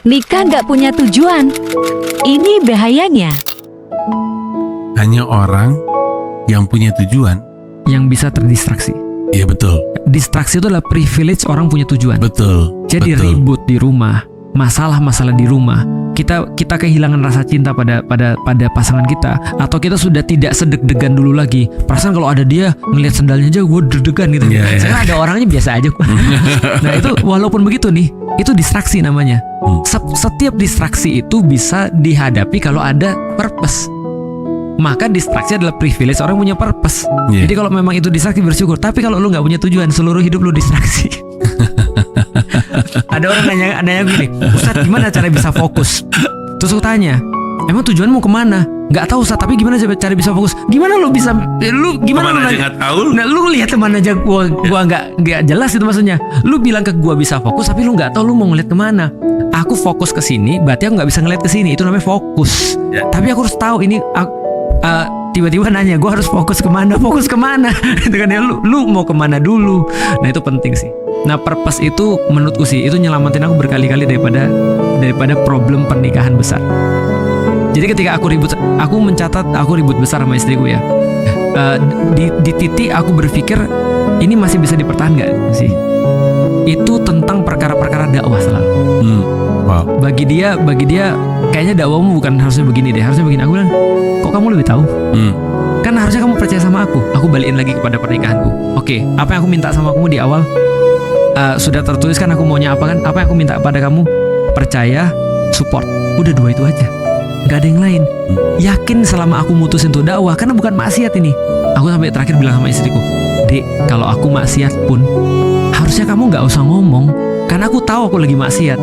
Nikah nggak punya tujuan. Ini bahayanya. Hanya orang yang punya tujuan yang bisa terdistraksi. Iya betul. Distraksi itu adalah privilege orang punya tujuan. Betul. Jadi betul. ribut di rumah, masalah-masalah di rumah, kita kehilangan rasa cinta pada pasangan kita, atau kita sudah tidak sedeg-degan dulu lagi. Perasaan kalau ada dia ngelihat sendalnya aja gue deg-degan gitu. Iya, iya. Sekarang ada orangnya biasa aja. Nah itu walaupun begitu nih, itu distraksi namanya. Setiap distraksi itu bisa dihadapi kalau ada purpose. Maka distraksi adalah privilege orang punya purpose. Yeah. Jadi kalau memang itu distraksi bersyukur. Tapi kalau lu nggak punya tujuan, seluruh hidup lu distraksi. Ada orang nanya gini, Ustadz gimana cara bisa fokus? Terus aku tanya, emang tujuanmu kemana? Nggak tahu Ustadz, tapi gimana cara bisa fokus? Gimana lu bisa? Lu gimana? Kemana aja nggak tahu? Nah, lu lihat kemana aja? Gua nggak jelas itu maksudnya. Lu bilang ke gua bisa fokus, tapi lu nggak tahu lu mau ngeliat kemana. Aku fokus ke sini, berarti aku nggak bisa ngeliat ke sini. Itu namanya fokus. Ya. Tapi aku harus tahu ini. Tiba-tiba nanya, gue harus fokus kemana? Fokus kemana? Itu kan ya, lu mau kemana dulu? Nah itu penting sih. Nah purpose itu menurutku sih itu nyelamatin aku berkali-kali daripada problem pernikahan besar. Jadi ketika aku mencatat aku ribut besar sama istriku ya. Di titik aku berpikir ini masih bisa dipertahankan nggak sih? Itu tentang perkara-perkara dakwah selalu. Wow. Bagi dia kayaknya dakwahmu bukan harusnya begini deh, harusnya begini. Aku bilang, kok kamu lebih tahu? Kan harusnya kamu percaya sama aku. Aku balikin lagi kepada pernikahanku. Oke, apa yang aku minta sama kamu di awal sudah tertulis kan aku maunya apa kan? Apa yang aku minta pada kamu? Percaya, support. Udah dua itu aja. Gak ada yang lain. Yakin selama aku mutusin untuk dakwah, karena bukan maksiat ini. Aku sampai terakhir bilang sama istriku, Dek, kalau aku maksiat pun harusnya kamu gak usah ngomong, karena aku tahu aku lagi maksiat.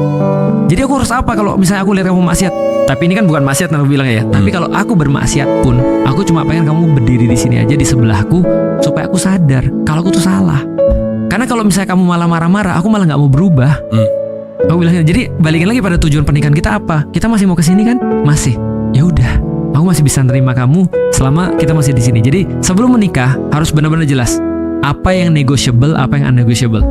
Jadi aku harus apa kalau misalnya aku lihat kamu maksiat? Tapi ini kan bukan maksiat aku bilang ya. Tapi kalau aku bermaksiat pun, aku cuma pengen kamu berdiri di sini aja di sebelahku supaya aku sadar kalau aku tuh salah. Karena kalau misalnya kamu malah marah-marah, aku malah nggak mau berubah. Aku bilang jadi balikin lagi pada tujuan pernikahan kita apa? Kita masih mau kesini kan? Masih. Ya udah, aku masih bisa nerima kamu selama kita masih di sini. Jadi sebelum menikah harus benar-benar jelas apa yang negotiable, apa yang unnegotiable.